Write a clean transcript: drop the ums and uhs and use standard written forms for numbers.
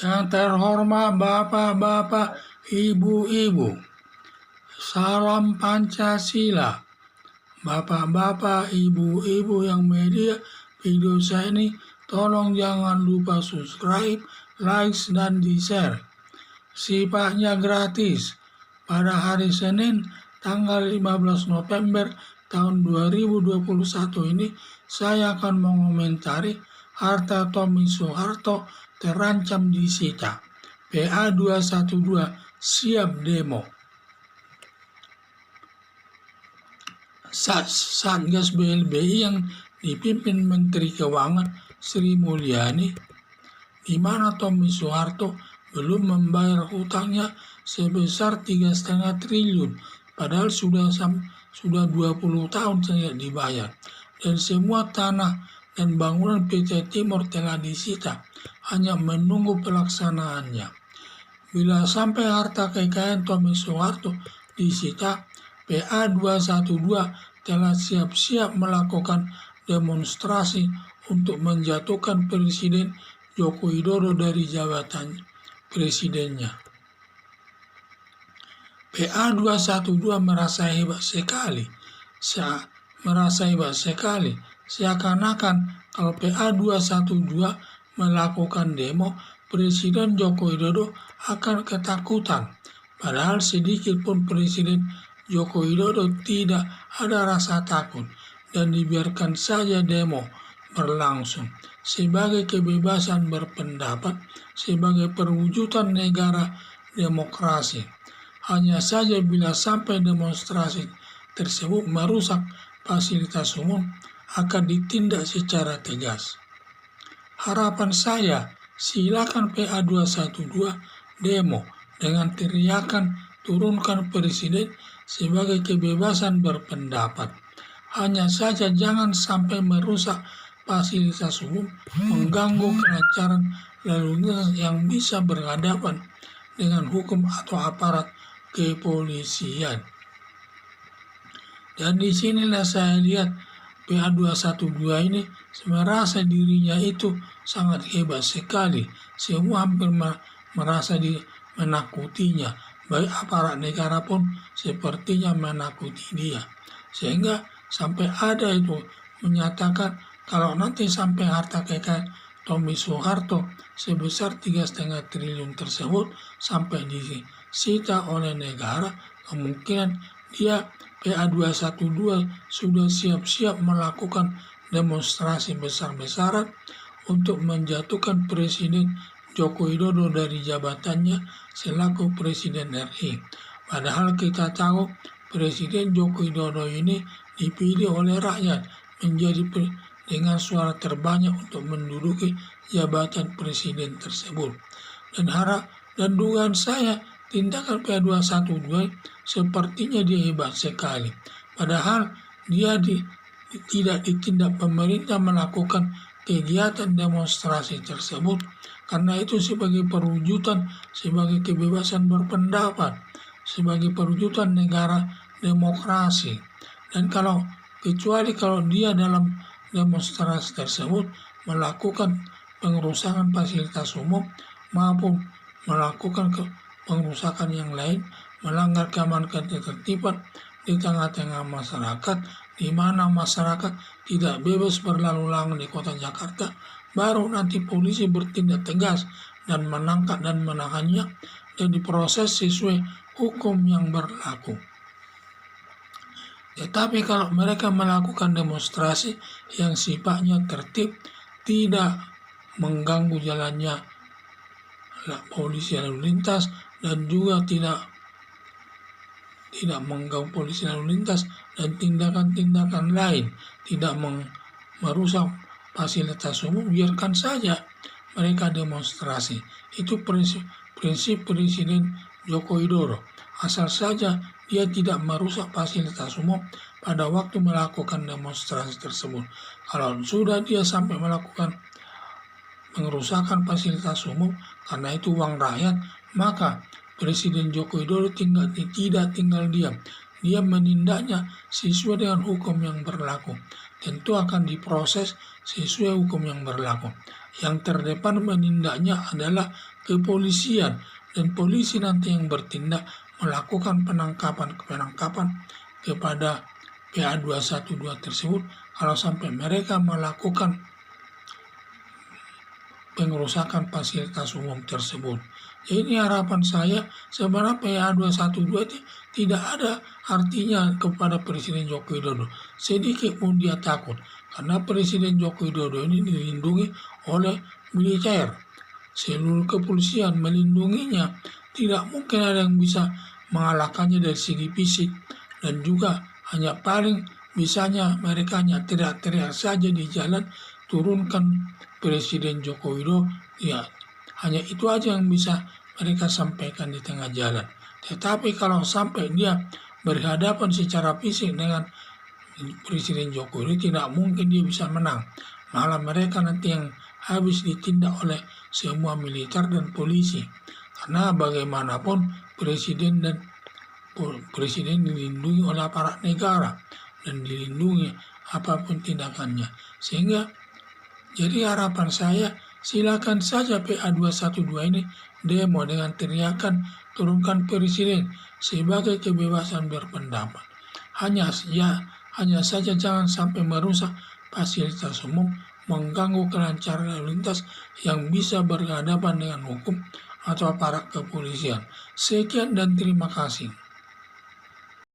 Yang terhormat Bapak-Bapak, Ibu-Ibu, salam Pancasila. Bapak-bapak, ibu-ibu yang media video saya ini, tolong jangan lupa subscribe, like, dan di-share. Sifatnya gratis. Pada hari Senin, tanggal 15 November tahun 2021 ini, saya akan mengomentari harta Tommy Soeharto terancam disita. PA 212 siap demo. Satgas BLBI yang dipimpin Menteri Keuangan Sri Mulyani, di mana Tommy Soeharto belum membayar hutangnya sebesar 3,5 triliun, padahal sudah 20 tahun sejak dibayar, dan semua tanah dan bangunan PT Timur telah disita, hanya menunggu pelaksanaannya. Bila sampai harta kekayaan Tommy Soeharto disita, PA 212 telah siap-siap melakukan demonstrasi untuk menjatuhkan Presiden Joko Widodo dari jabatan presidennya. PA 212 merasa hebat sekali. Seakan-akan kalau PA 212 melakukan demo, Presiden Joko Widodo akan ketakutan. Padahal sedikit pun Presiden Joko Widodo tidak ada rasa takut dan dibiarkan saja demo berlangsung sebagai kebebasan berpendapat, sebagai perwujudan negara demokrasi. Hanya saja bila sampai demonstrasi tersebut merusak fasilitas umum, akan ditindak secara tegas. Harapan saya, silakan PA 212 demo dengan teriakan turunkan Presiden sebagai kebebasan berpendapat. Hanya saja jangan sampai merusak fasilitas umum, mengganggu kelancaran lalu lintas yang bisa berhadapan dengan hukum atau aparat kepolisian. Dan disinilah saya lihat PA 212 ini merasa dirinya itu sangat hebat sekali. Semua hampir merasa menakutinya. Baik aparat negara pun sepertinya menakuti dia. Sehingga sampai ada itu menyatakan kalau nanti sampai harta kekayaan Tommy Soeharto sebesar 3,5 triliun tersebut sampai disita oleh negara, kemungkinan dia PA 212 sudah siap-siap melakukan demonstrasi besar-besaran untuk menjatuhkan Presiden Joko Widodo dari jabatannya selaku Presiden RI. Padahal kita tahu Presiden Joko Widodo ini dipilih oleh rakyat menjadi dengan suara terbanyak untuk menduduki jabatan presiden tersebut. Dan dugaan saya tindakan PA 212 sepertinya dia hebat sekali. Padahal dia tidak ditindak pemerintah melakukan kegiatan demonstrasi tersebut, karena itu sebagai perwujudan, sebagai kebebasan berpendapat, sebagai perwujudan negara demokrasi. Dan kecuali kalau dia dalam demonstrasi tersebut melakukan pengerusakan fasilitas umum maupun melakukan pengerusakan yang lain, melanggar keamanan ketertiban di tengah-tengah masyarakat, di mana masyarakat tidak bebas berlalu lalang di kota Jakarta, baru nanti polisi bertindak tegas dan menangkap dan menahannya dan diproses sesuai hukum yang berlaku. Tetapi kalau mereka melakukan demonstrasi yang sifatnya tertib, tidak mengganggu jalannya polisi lalu lintas, dan juga tidak mengganggu polisi lalu lintas dan tindakan-tindakan lain, tidak merusak fasilitas umum, biarkan saja mereka demonstrasi. Itu prinsip Presiden Joko Widodo. Asal saja dia tidak merusak fasilitas umum pada waktu melakukan demonstrasi tersebut. Kalau sudah dia sampai melakukan pengerusakan fasilitas umum karena itu uang rakyat, maka Presiden Joko Widodo tidak tinggal diam. Dia menindaknya sesuai dengan hukum yang berlaku. Tentu akan diproses sesuai hukum yang berlaku. Yang terdepan menindaknya adalah kepolisian, dan polisi nanti yang bertindak melakukan penangkapan kepada PA212 tersebut kalau sampai mereka melakukan pengerusakan fasilitas umum tersebut. Jadi harapan saya sebenarnya PA212 itu tidak ada artinya kepada Presiden Joko Widodo. Sedikit pun dia takut karena Presiden Joko Widodo ini dilindungi oleh militer. Seluruh kepolisian melindunginya. Tidak mungkin ada yang bisa mengalahkannya dari segi fisik, dan juga hanya paling bisanya mereka hanya teriak-teriak saja di jalan, turunkan Presiden Joko Widodo, ya hanya itu aja yang bisa mereka sampaikan di tengah jalan. Tetapi kalau sampai dia berhadapan secara fisik dengan Presiden Joko Widodo, tidak mungkin dia bisa menang. Malah mereka nanti yang habis ditindak oleh semua militer dan polisi. Karena bagaimanapun Presiden dilindungi oleh aparat negara dan dilindungi apapun tindakannya. Sehingga jadi harapan saya, silakan saja PA212 ini demo dengan teriakan turunkan Presiden sebagai kebebasan berpendapat. Hanya saja jangan sampai merusak fasilitas umum, mengganggu kelancaran lalu lintas yang bisa berhadapan dengan hukum atau aparat kepolisian. Sekian dan terima kasih.